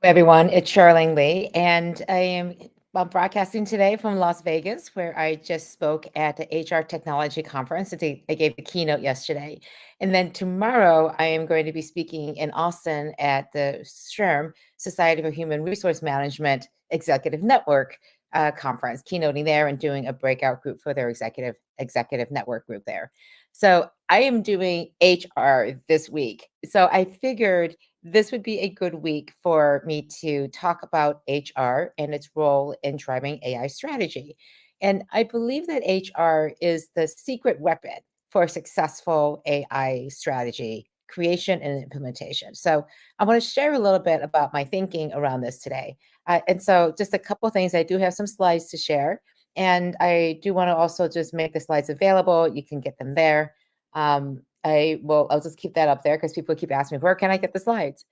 Everyone, it's Charlene Lee, and I'm broadcasting today from Las Vegas, where I just spoke at the HR Technology Conference. I gave the keynote yesterday. And then tomorrow, I am going to be speaking in Austin at the SHRM, Society for Human Resource Management Executive Network conference, keynoting there and doing a breakout group for their executive network group there. So I am doing HR this week. So I figured this would be a good week for me to talk about HR and its role in driving AI strategy. And I believe that HR is the secret weapon for successful AI strategy creation and implementation. So I want to share a little bit about my thinking around this today. And so just a couple things, I do have some slides to share. And I do want to also just make the slides available. You can get them there. I'll just keep that up there because people keep asking me, where can I get the slides?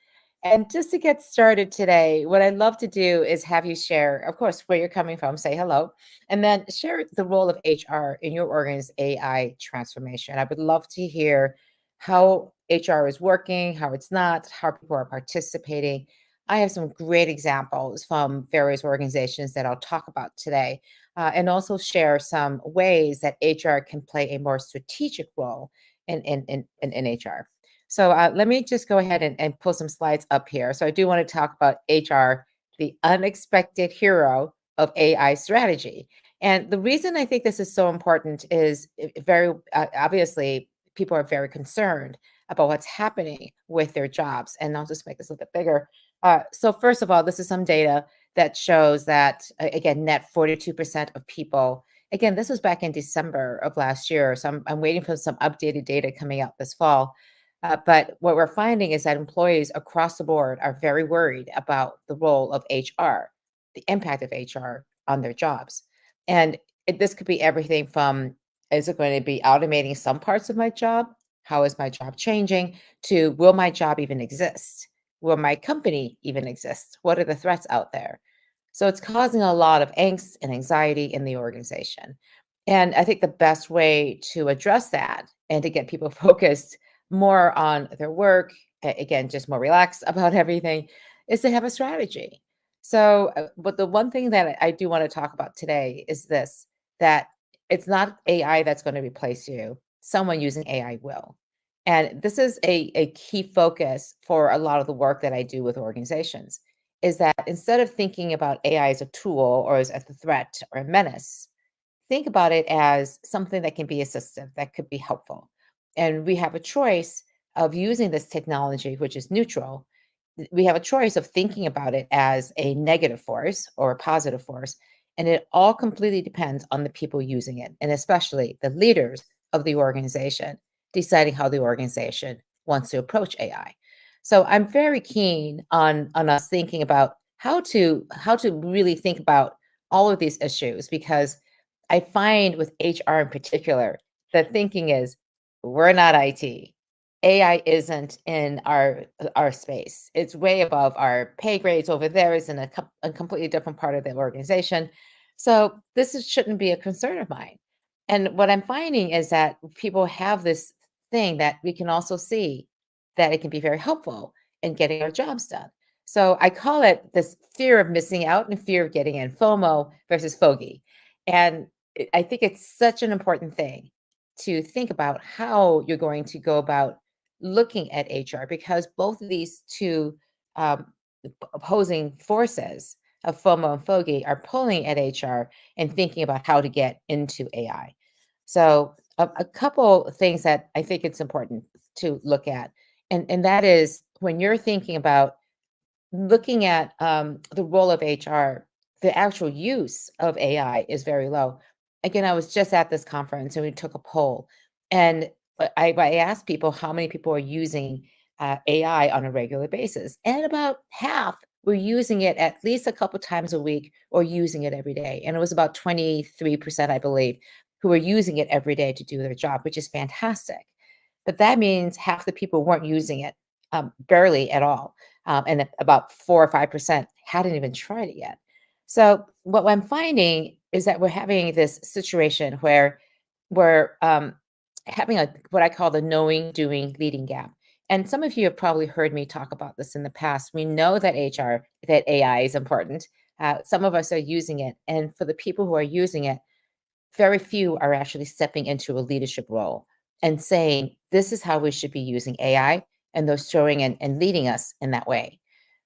And just to get started today, what I'd love to do is have you share, of course, where you're coming from, say hello, and then share the role of HR in your organization's AI transformation. I would love to hear how HR is working, how it's not, how people are participating. I have some great examples from various organizations that I'll talk about today, and also share some ways that HR can play a more strategic role in HR. So let me just go ahead and pull some slides up here. So I do want to talk about HR, the unexpected hero of AI strategy. And the reason I think this is so important is very obviously people are very concerned about what's happening with their jobs. And I'll just make this a little bit bigger. So first of all, this is some data that shows that, again, net 42% of people, again, this was back in December of last year. So I'm waiting for some updated data coming out this fall. But what we're finding is that employees across the board are very worried about the role of HR, the impact of HR on their jobs. And this could be everything from, is it going to be automating some parts of my job? How is my job changing? To, will my job even exist? Will my company even exist? What are the threats out there? So it's causing a lot of angst and anxiety in the organization. And I think the best way to address that and to get people focused more on their work, again, just more relaxed about everything, is to have a strategy. So, but the one thing that I do want to talk about today is this, that it's not AI that's going to replace you. Someone using AI will. And this is a key focus for a lot of the work that I do with organizations, is that instead of thinking about AI as a tool or as a threat or a menace, think about it as something that can be assistive, that could be helpful. And we have a choice of using this technology, which is neutral. We have a choice of thinking about it as a negative force or a positive force. And it all completely depends on the people using it, and especially the leaders of the organization deciding how the organization wants to approach AI. So I'm very keen on us thinking about how to really think about all of these issues, because I find with HR in particular, the thinking is we're not IT. AI isn't in our space. It's way above our pay grades. Over there is in a completely different part of the organization. So shouldn't be a concern of mine. And what I'm finding is that people have this thing that we can also see that it can be very helpful in getting our jobs done. So I call it this fear of missing out and fear of getting in, FOMO versus fogey. And I think it's such an important thing to think about how you're going to go about looking at HR, because both of these two um, opposing forces of FOMO and Fogey are pulling at HR and thinking about how to get into AI. So a couple things that I think it's important to look at, and that is when you're thinking about looking at the role of HR, the actual use of AI is very low. Again, I was just at this conference and we took a poll, and I asked people how many people are using AI on a regular basis, and about half were using it at least a couple times a week or using it every day. And it was about 23%, I believe, who were using it every day to do their job, which is fantastic. But that means half the people weren't using it, barely at all, and about 4 or 5% hadn't even tried it yet. So what I'm finding is that we're having this situation where we're having a what I call the knowing, doing, leading gap. And some of you have probably heard me talk about this in the past. We know that that AI is important. Some of us are using it. And for the people who are using it, very few are actually stepping into a leadership role and saying, this is how we should be using AI. And they're showing and leading us in that way.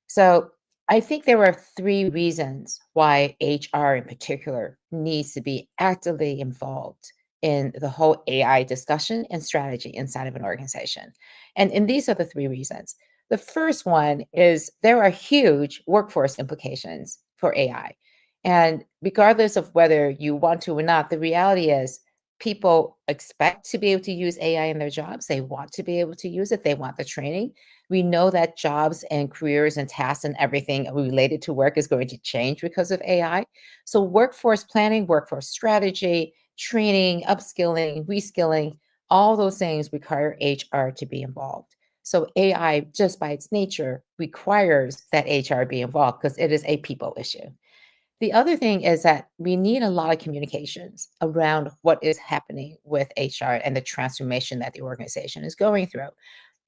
So I think there are three reasons why HR in particular needs to be actively involved in the whole AI discussion and strategy inside of an organization. And these are the three reasons. The first one is there are huge workforce implications for AI. And regardless of whether you want to or not, the reality is people expect to be able to use AI in their jobs. They want to be able to use it, they want the training. We know that jobs and careers and tasks and everything related to work is going to change because of AI. So, workforce planning, workforce strategy, training, upskilling, reskilling, all those things require HR to be involved. So, AI, just by its nature, requires that HR be involved because it is a people issue. The other thing is that we need a lot of communications around what is happening with HR and the transformation that the organization is going through.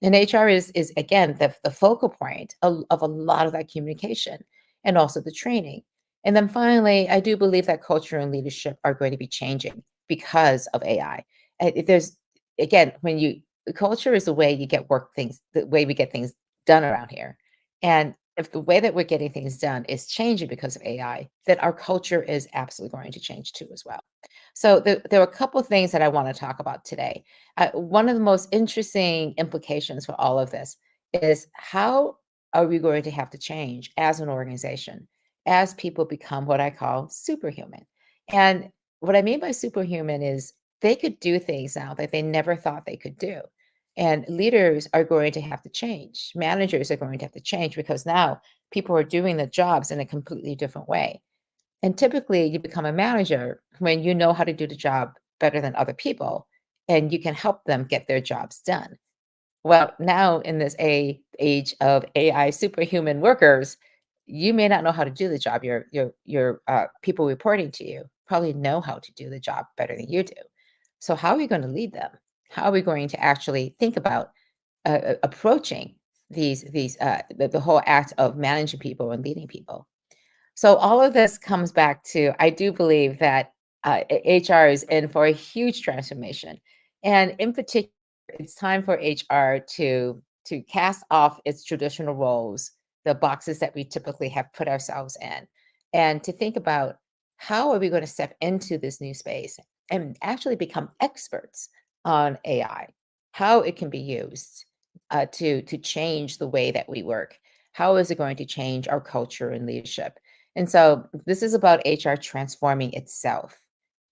And HR is again the focal point of a lot of that communication and also the training. And then finally, I do believe that culture and leadership are going to be changing because of AI. If there's again, when you culture is the way you get work things, the way we get things done around here. And if the way that we're getting things done is changing because of AI, then our culture is absolutely going to change too as well. So there are a couple of things that I want to talk about today. One of the most interesting implications for all of this is how are we going to have to change as an organization as people become what I call superhuman? And what I mean by superhuman is they could do things now that they never thought they could do. And leaders are going to have to change. Managers are going to have to change because now people are doing the jobs in a completely different way. And typically, you become a manager when you know how to do the job better than other people and you can help them get their jobs done. Well, now in this age of AI superhuman workers, you may not know how to do the job. Your people reporting to you probably know how to do the job better than you do. So how are we going to lead them? How are we going to actually think about approaching the whole act of managing people and leading people? So all of this comes back to I do believe that HR is in for a huge transformation, and in particular, it's time for HR to cast off its traditional roles, the boxes that we typically have put ourselves in, and to think about how are we going to step into this new space and actually become experts on AI, how it can be used to change the way that we work. How is it going to change our culture and leadership? And so this is about HR transforming itself.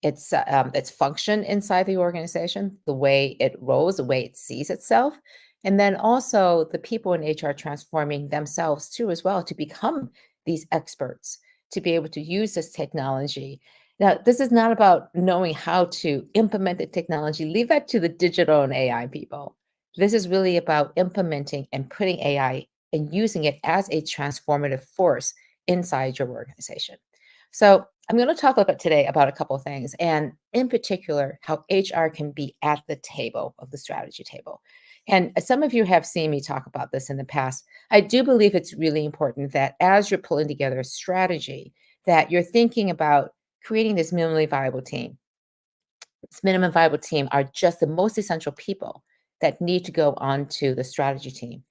Its function inside the organization, the way it rolls, the way it sees itself, and then also the people in HR transforming themselves too as well to become these experts, to be able to use this technology. Now, this is not about knowing how to implement the technology. Leave that to the digital and AI people. This is really about implementing and putting AI and using it as a transformative force inside your organization. So, I'm going to talk a bit today about a couple of things, and in particular, how HR can be at the table of the strategy table. And some of you have seen me talk about this in the past. I do believe it's really important that as you're pulling together a strategy, that you're thinking about creating this minimally viable team. This minimum viable team are just the most essential people that need to go onto the strategy team.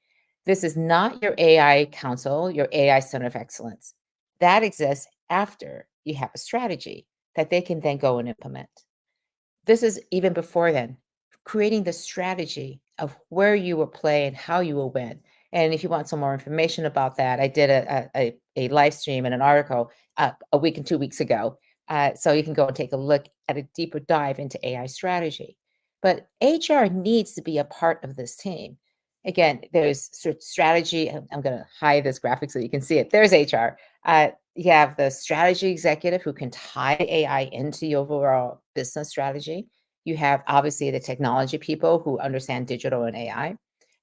This is not your AI council, your AI center of excellence. That exists after you have a strategy that they can then go and implement. This is even before then, creating the strategy of where you will play and how you will win. And if you want some more information about that, I did a live stream and an article a week and 2 weeks ago. So you can go and take a look at a deeper dive into AI strategy. But HR needs to be a part of this team. Again, there's strategy. I'm going to hide this graphic so you can see it. There's HR. You have the strategy executive who can tie AI into the overall business strategy. You have obviously the technology people who understand digital and AI.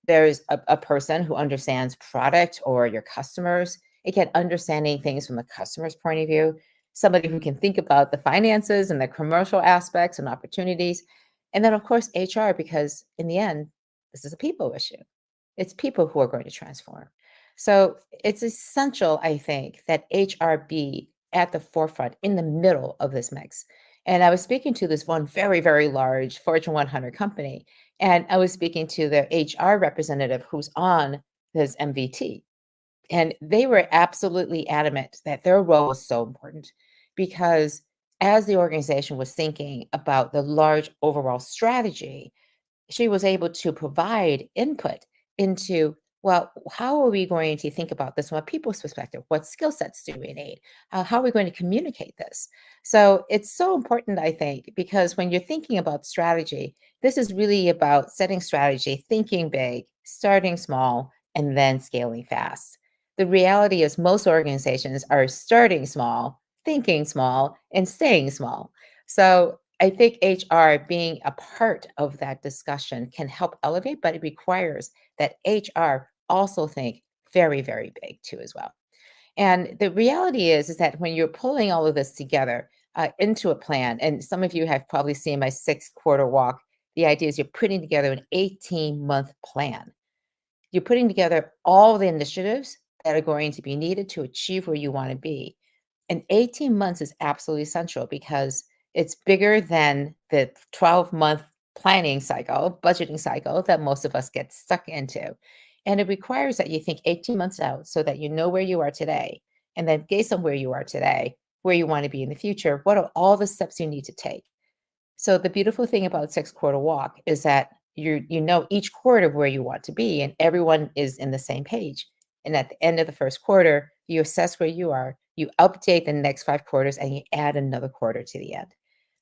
There's a person who understands product or your customers. Again, understanding things from the customer's point of view. Somebody who can think about the finances and the commercial aspects and opportunities. And then, of course, HR, because in the end, this is a people issue. It's people who are going to transform. So it's essential, I think, that HR be at the forefront, in the middle of this mix. And I was speaking to this one very, very large Fortune 100 company, and I was speaking to their HR representative who's on this MVT. And they were absolutely adamant that their role was so important because as the organization was thinking about the large overall strategy, she was able to provide input into, well, how are we going to think about this from a people's perspective? What skill sets do we need? How are we going to communicate this? So it's so important, I think, because when you're thinking about strategy, this is really about setting strategy, thinking big, starting small, and then scaling fast. The reality is, most organizations are starting small, thinking small, and staying small. So I think HR being a part of that discussion can help elevate, but it requires that HR also think very, very big too as well. And the reality is that when you're pulling all of this together into a plan, and some of you have probably seen my 6 quarter walk, the idea is you're putting together an 18-month plan. You're putting together all the initiatives that are going to be needed to achieve where you want to be. And 18 months is absolutely essential because it's bigger than the 12-month planning cycle, budgeting cycle that most of us get stuck into. And it requires that you think 18 months out so that you know where you are today. And then based on where you are today, where you want to be in the future, what are all the steps you need to take? So the beautiful thing about 6 quarter walk is that you know each quarter where you want to be, and everyone is in the same page. And at the end of the first quarter, you assess where you are, you update the next 5 quarters, and you add another quarter to the end.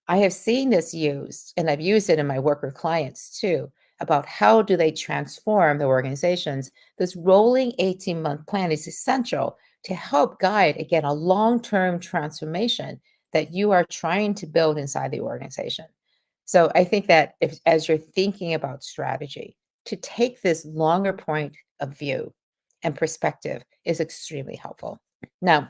I have seen this used, and I've used it in my work with clients too, about how do they transform their organizations. This rolling 18-month plan is essential to help guide, again, a long-term transformation that you are trying to build inside the organization. So I think that if, as you're thinking about strategy, to take this longer point of view and perspective is extremely helpful. Now,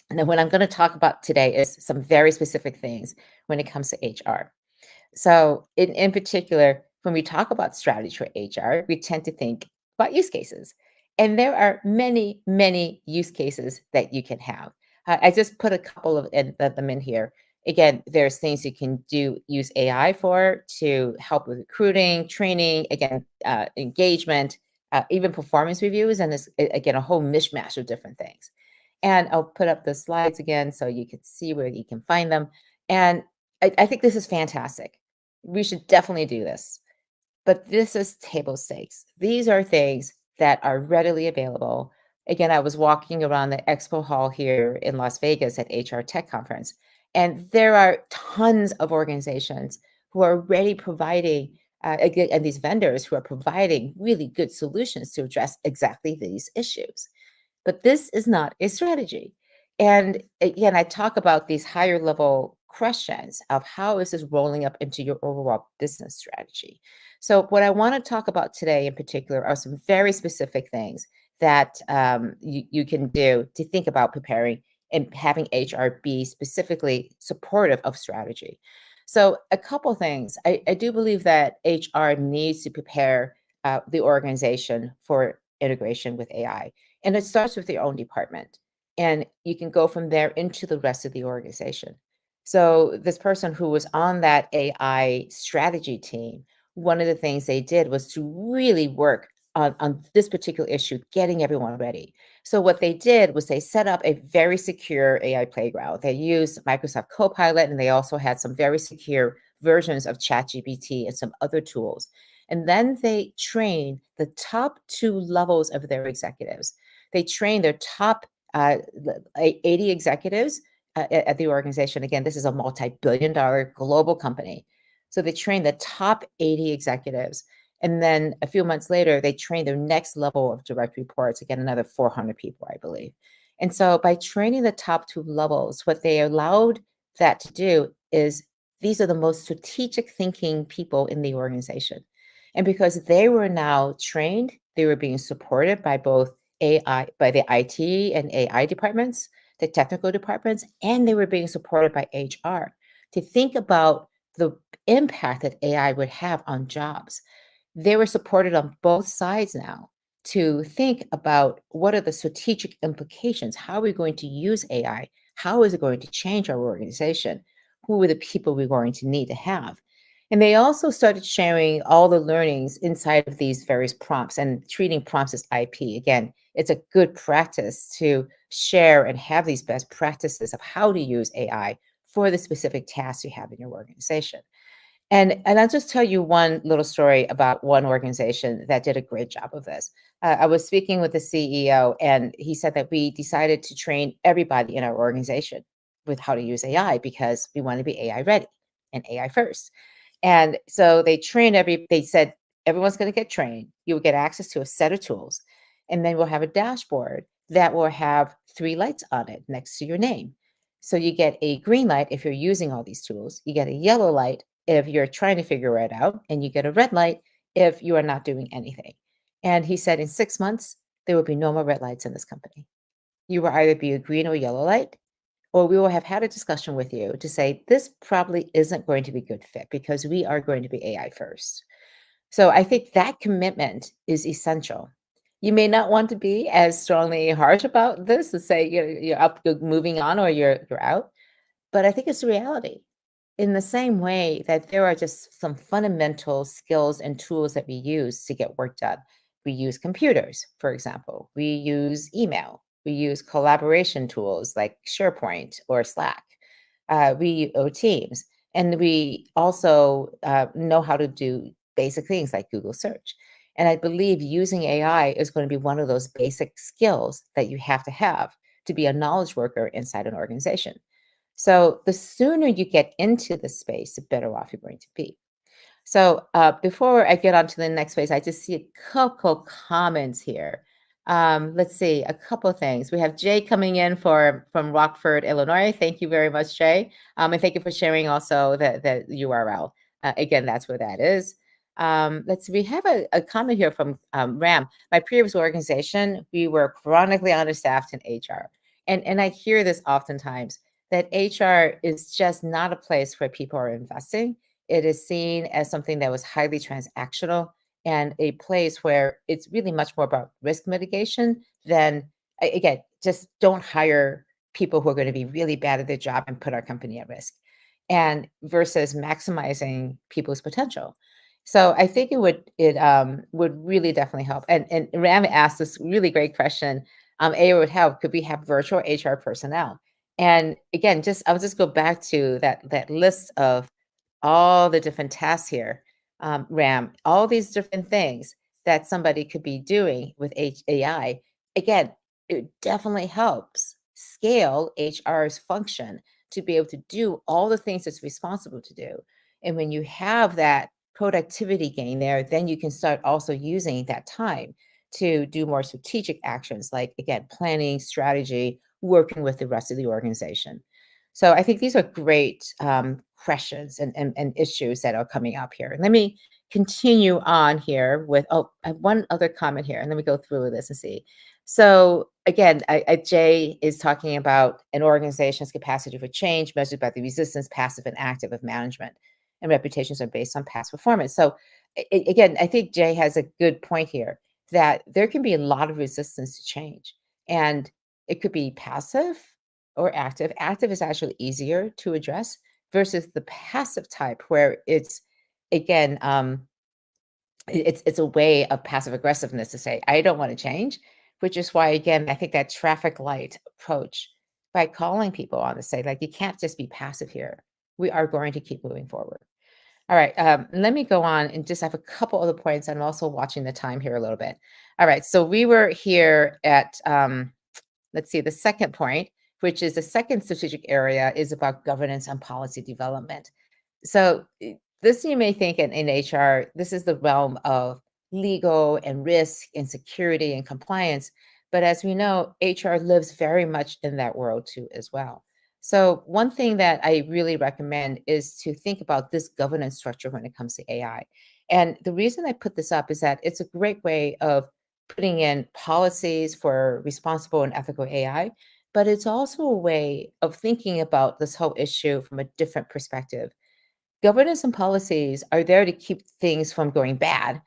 and then what I'm going to talk about today is some very specific things when it comes to HR. So, in particular, when we talk about strategy for HR, we tend to think about use cases. And there are many, many use cases that you can have. I just put a couple of them in here. Again, there's things you can do use AI for to help with recruiting, training, again, engagement, even performance reviews, and this again a whole mishmash of different things. And I'll put up the slides again so you can see where you can find them. And I think this is fantastic. We should definitely do this. But this is table stakes. These are things that are readily available. Again, I was walking around the expo hall here in Las Vegas at HR Tech Conference, and there are tons of organizations who are already providing, again, and these vendors who are providing really good solutions to address exactly these issues. But this is not a strategy. And again, I talk about these higher level questions of how is this rolling up into your overall business strategy. So, what I want to talk about today in particular are some very specific things that you can do to think about preparing and having HR be specifically supportive of strategy. So, a couple things. I do believe that HR needs to prepare the organization for integration with AI. And it starts with your own department. And you can go from there into the rest of the organization. So, this person who was on that AI strategy team, one of the things they did was to really work on this particular issue, getting everyone ready. So, what they did was they set up a very secure AI playground. They used Microsoft Copilot, and they also had some very secure versions of ChatGPT and some other tools. And then they trained the top 2 levels of their executives. They train their top 80 executives at the organization. Again, this is a multi-billion-dollar global company. So they train the top 80 executives. And then a few months later, they train their next level of direct reports, again, another 400 people, I believe. And so by training the top 2 levels, what they allowed that to do is these are the most strategic thinking people in the organization. And because they were now trained, they were being supported by both by the IT and AI departments, the technical departments, and they were being supported by HR to think about the impact that AI would have on jobs. they were supported on both sides now to think about what are the strategic implications? How are we going to use AI? How is it going to change our organization? Who are the people we're going to need to have? And they also started sharing all the learnings inside of these various prompts and treating prompts as IP. Again, it's a good practice to share and have these best practices of how to use AI for the specific tasks you have in your organization. And I'll just tell you one little story about one organization that did a great job of this. I was speaking with the CEO, and he said that we decided to train everybody in our organization with how to use AI because we want to be AI ready and AI first. And so they said, everyone's going to get trained. You will get access to a set of tools. And then we'll have a dashboard that will have three lights on it next to your name. So you get a green light if you're using all these tools. You get a yellow light if you're trying to figure it out, and you get a red light if you are not doing anything. And he said in 6 months, there will be no more red lights in this company. You will either be a green or yellow light, or we will have had a discussion with you to say this probably isn't going to be a good fit because we are going to be AI first. So I think that commitment is essential. You may not want to be as strongly harsh about this to say you're up, you're moving on, or you're out, but I think it's the reality. In the same way that there are just some fundamental skills and tools that we use to get work done. We use computers, for example. We use email. We use collaboration tools like SharePoint or Slack. We use Teams. And we also know how to do basic things like Google search. And I believe using AI is going to be one of those basic skills that you have to be a knowledge worker inside an organization. So the sooner you get into the space, the better off you're going to be. So before I get on to the next phase, I just see a couple comments here. Let's see, a couple things. We have Jay coming in from Rockford, Illinois. Thank you very much, Jay. And thank you for sharing also the URL. Again, that's where that is. Let's see, we have a comment here from Ram. My previous organization, we were chronically understaffed in HR. And I hear this oftentimes, that HR is just not a place where people are investing. It is seen as something that was highly transactional and a place where it's really much more about risk mitigation than, again, just don't hire people who are going to be really bad at their job and put our company at risk, and versus maximizing people's potential. So I think it would really definitely help. And Ram asked this really great question. A would help. Could we have virtual HR personnel? And again, I'll just go back to that list of all the different tasks here, Ram, all these different things that somebody could be doing with AI. Again, it definitely helps scale HR's function to be able to do all the things it's responsible to do. And when you have that productivity gain there, then you can start also using that time to do more strategic actions like, again, planning, strategy, working with the rest of the organization. So I think these are great questions and issues that are coming up here. Let me continue on here with, I have one other comment here, and let me go through this and see. So again, Jay is talking about an organization's capacity for change measured by the resistance, passive and active, of management, and reputations are based on past performance. So again, I think Jay has a good point here that there can be a lot of resistance to change, and it could be passive or active. Active is actually easier to address versus the passive type, where it's, again, it's a way of passive aggressiveness to say, I don't want to change, which is why, again, I think that traffic light approach by calling people on to say, like, you can't just be passive here. We are going to keep moving forward. All right, let me go on and just have a couple other points. I'm also watching the time here a little bit. All right, so we were here at, let's see, the second point, which is the second strategic area, is about governance and policy development. So this, you may think in HR, this is the realm of legal and risk and security and compliance. But as we know, HR lives very much in that world too as well. So one thing that I really recommend is to think about this governance structure when it comes to AI. And the reason I put this up is that it's a great way of putting in policies for responsible and ethical AI, but it's also a way of thinking about this whole issue from a different perspective. Governance and policies are there to keep things from going bad,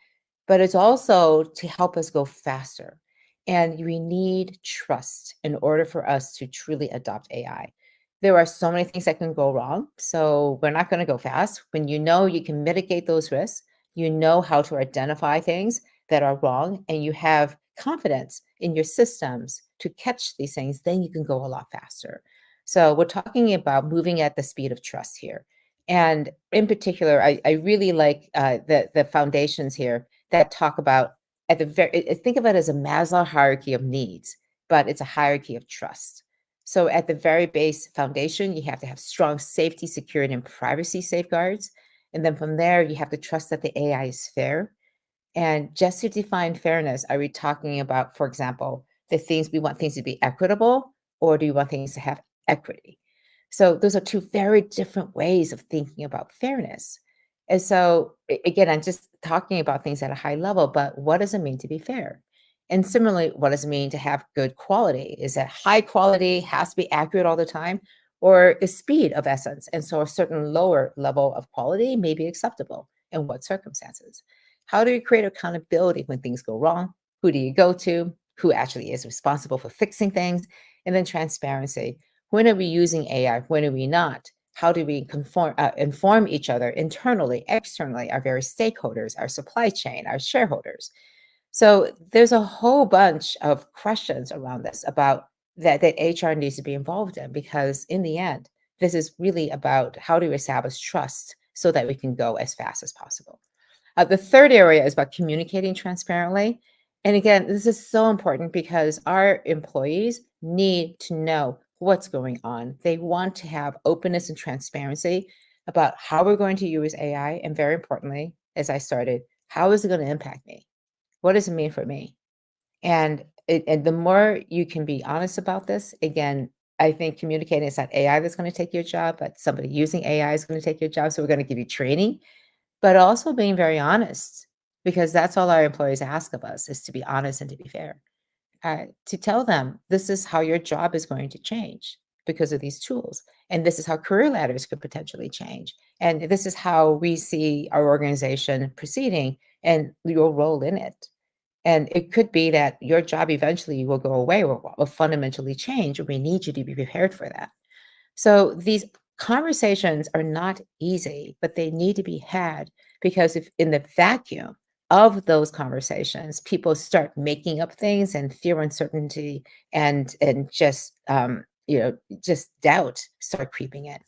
but it's also to help us go faster. And we need trust in order for us to truly adopt AI. There are so many things that can go wrong. So we're not going to go fast. When you know you can mitigate those risks, you know how to identify things that are wrong, and you have confidence in your systems to catch these things, then you can go a lot faster. So we're talking about moving at the speed of trust here. And in particular, I really like the foundations here that talk about at the very think of it as a Maslow hierarchy of needs, but it's a hierarchy of trust. So at the very base foundation, you have to have strong safety, security, and privacy safeguards. And then from there, you have to trust that the AI is fair. And just to define fairness, are we talking about, for example, the things we want things to be equitable, or do you want things to have equity? So those are two very different ways of thinking about fairness. And so again, I'm just talking about things at a high level, but what does it mean to be fair? And similarly, what does it mean to have good quality? Is that high quality has to be accurate all the time, or is speed of essence? And so a certain lower level of quality may be acceptable in what circumstances? How do you create accountability when things go wrong? Who do you go to? Who actually is responsible for fixing things? And then transparency. When are we using AI? When are we not? How do we inform each other internally, externally, our various stakeholders, our supply chain, our shareholders? So there's a whole bunch of questions around this about that HR needs to be involved in, because in the end, this is really about how to establish trust so that we can go as fast as possible. The third area is about communicating transparently. And again, this is so important because our employees need to know what's going on. They want to have openness and transparency about how we're going to use AI. And very importantly, as I started, how is it going to impact me? What does it mean for me? And the more you can be honest about this, again, I think communicating it's not AI that's going to take your job, but somebody using AI is going to take your job. So we're going to give you training, but also being very honest, because that's all our employees ask of us, is to be honest and to be fair. To tell them this is how your job is going to change because of these tools. And this is how career ladders could potentially change. And this is how we see our organization proceeding and your role in it. And it could be that your job eventually will go away or will fundamentally change. And we need you to be prepared for that. So these conversations are not easy, but they need to be had, because if in the vacuum of those conversations, people start making up things, and fear, uncertainty, and just just doubt start creeping in.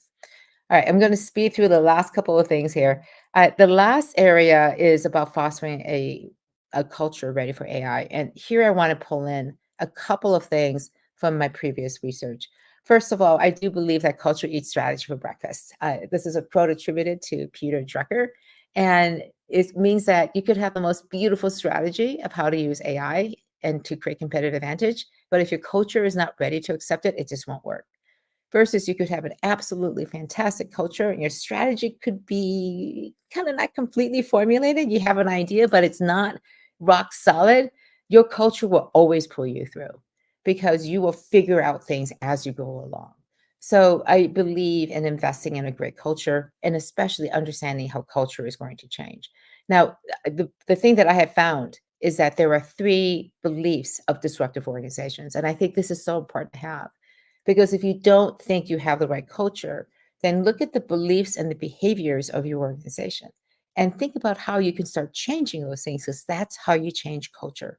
All right, I'm going to speed through the last couple of things here. The last area is about fostering a culture ready for AI. And here I want to pull in a couple of things from my previous research. First of all, I do believe that culture eats strategy for breakfast. This is a quote attributed to Peter Drucker. And it means that you could have the most beautiful strategy of how to use AI and to create competitive advantage. But if your culture is not ready to accept it, it just won't work. Versus you could have an absolutely fantastic culture and your strategy could be kind of not completely formulated. You have an idea, but it's not rock solid. Your culture will always pull you through because you will figure out things as you go along. So I believe in investing in a great culture and especially understanding how culture is going to change. Now, the thing that I have found is that there are three beliefs of disruptive organizations. And I think this is so important to have, because if you don't think you have the right culture, then look at the beliefs and the behaviors of your organization and think about how you can start changing those things, because that's how you change culture.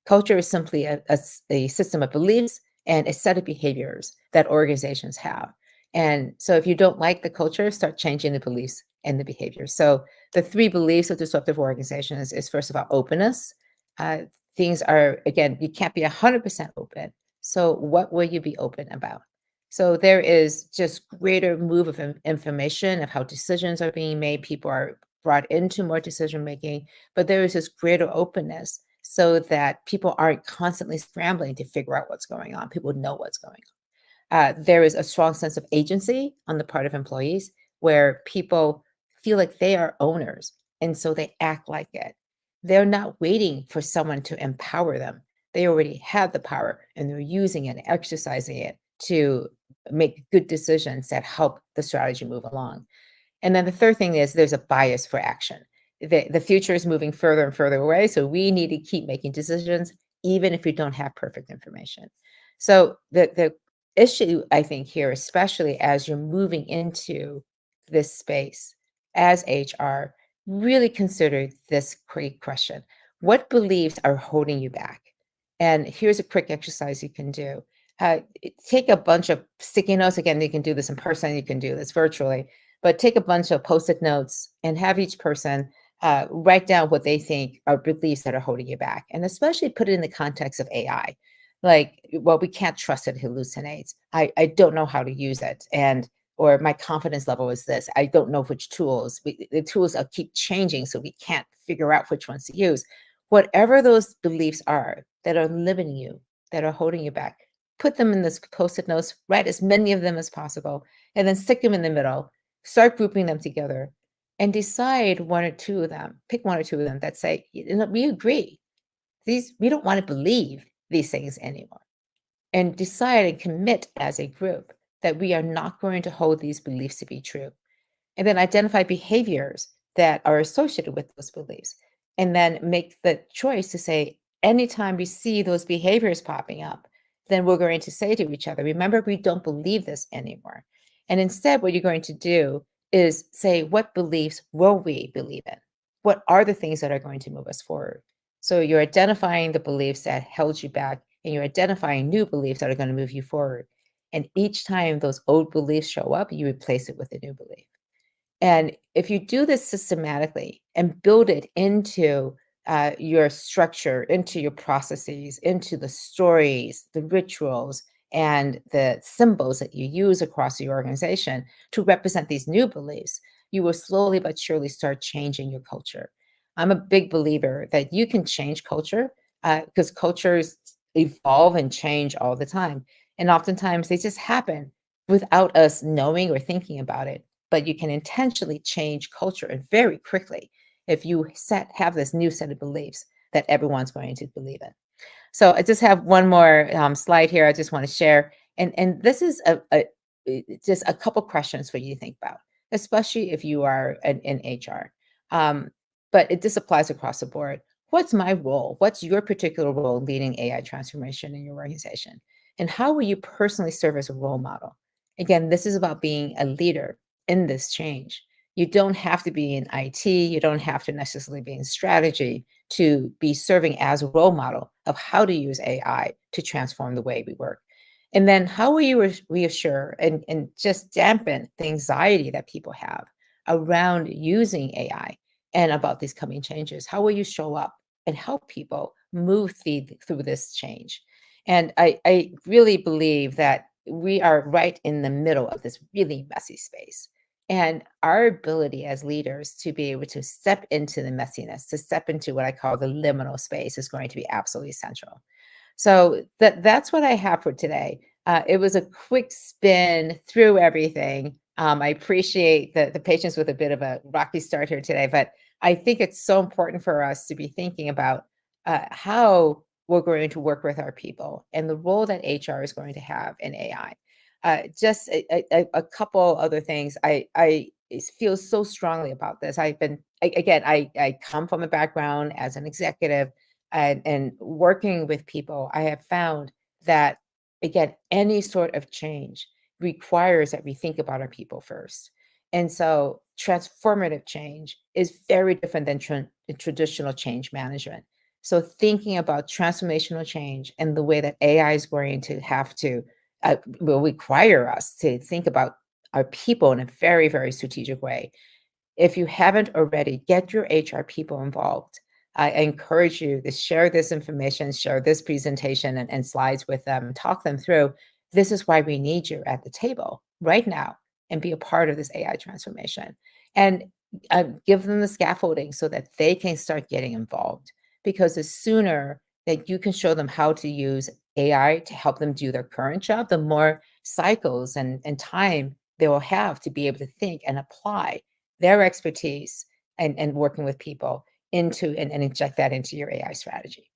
Culture is simply a system of beliefs and a set of behaviors that organizations have. And so if you don't like the culture, start changing the beliefs and the behaviors. So the three beliefs of disruptive organizations is, first of all, openness. Uh, Things are, again, you can't be 100% open. So what will you be open about? So there is just greater move of information of how decisions are being made. People are brought into more decision making, but there is this greater openness so that people aren't constantly scrambling to figure out what's going on. People know what's going on. There is a strong sense of agency on the part of employees where people feel like they are owners, and so they act like it. They're not waiting for someone to empower them. They already have the power and they're using it, exercising it to make good decisions that help the strategy move along. And then the third thing is there's a bias for action. the future is moving further and further away. So we need to keep making decisions, even if we don't have perfect information. So the issue, I think, here, especially as you're moving into this space as HR, really consider this great question. What beliefs are holding you back? And here's a quick exercise you can do. Take a bunch of sticky notes. Again, you can do this in person, you can do this virtually, but take a bunch of post-it notes and have each person write down what they think are beliefs that are holding you back, and especially put it in the context of AI. Like, well, we can't trust it, it hallucinates. I don't know how to use it. And or my confidence level is this. I don't know which tools. The tools keep changing, so we can't figure out which ones to use. Whatever those beliefs are that are limiting you, that are holding you back, put them in this post-it notes, write as many of them as possible, and then stick them in the middle. Start grouping them together and decide one or two of them. Pick one or two of them that say, you know, we agree. These we don't want to believe these things anymore. And decide and commit as a group that we are not going to hold these beliefs to be true, and then identify behaviors that are associated with those beliefs, and then make the choice to say, anytime we see those behaviors popping up, then we're going to say to each other, remember, we don't believe this anymore. And instead, what you're going to do is say, what beliefs will we believe in? What are the things that are going to move us forward? So you're identifying the beliefs that held you back, and you're identifying new beliefs that are going to move you forward. And each time those old beliefs show up, you replace it with a new belief. And if you do this systematically and build it into your structure, into your processes, into the stories, the rituals, and the symbols that you use across the organization to represent these new beliefs, you will slowly but surely start changing your culture. I'm a big believer that you can change culture because cultures evolve and change all the time. And oftentimes they just happen without us knowing or thinking about it, but you can intentionally change culture and very quickly if you have this new set of beliefs that everyone's going to believe in. So I just have one more slide here I just want to share. And this is just a couple questions for you to think about, especially if you are in HR. Um, but this applies across the board. What's my role? What's your particular role leading AI transformation in your organization? And how will you personally serve as a role model? Again, this is about being a leader in this change. You don't have to be in IT, you don't have to necessarily be in strategy to be serving as a role model of how to use AI to transform the way we work. And then how will you reassure and just dampen the anxiety that people have around using AI and about these coming changes? How will you show up and help people move through this change? And I really believe that we are right in the middle of this really messy space. And our ability as leaders to be able to step into the messiness, to step into what I call the liminal space, is going to be absolutely essential. So that's what I have for today. It was a quick spin through everything. I appreciate the patience with a bit of a rocky start here today, but I think it's so important for us to be thinking about how we're going to work with our people and the role that HR is going to have in AI. Just a couple other things. I feel so strongly about this. Again, I come from a background as an executive and working with people. I have found that, again, any sort of change requires that we think about our people first. And so transformative change is very different than traditional change management. So thinking about transformational change and the way that AI is going to have to will require us to think about our people in a very, very strategic way. If you haven't already, get your HR people involved. I encourage you to share this information, share this presentation and slides with them, talk them through. This is why we need you at the table right now and be a part of this AI transformation. And give them the scaffolding so that they can start getting involved. Because the sooner that you can show them how to use AI to help them do their current job, the more cycles and time they will have to be able to think and apply their expertise and working with people into and inject that into your AI strategy.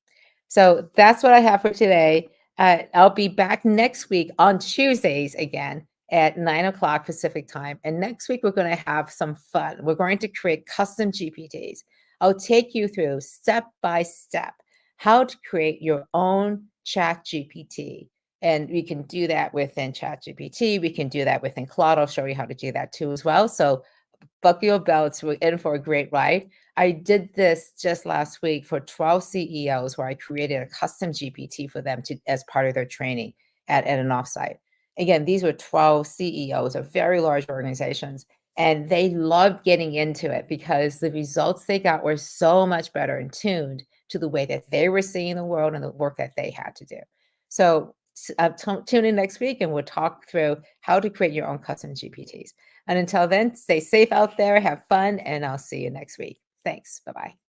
So that's what I have for today. I'll be back next week on Tuesdays again. at 9 o'clock Pacific time. And next week, we're going to have some fun. We're going to create custom GPTs. I'll take you through step by step how to create your own chat GPT. And we can do that within chat GPT. We can do that within Claude. I'll show you how to do that too as well. So buckle your belts. We're in for a great ride. I did this just last week for 12 CEOs where I created a custom GPT for them to as part of their training at an offsite. Again, these were 12 CEOs of very large organizations, and they loved getting into it because the results they got were so much better and tuned to the way that they were seeing the world and the work that they had to do. So tune in next week and we'll talk through how to create your own custom GPTs. And until then, stay safe out there, have fun, and I'll see you next week. Thanks. Bye bye.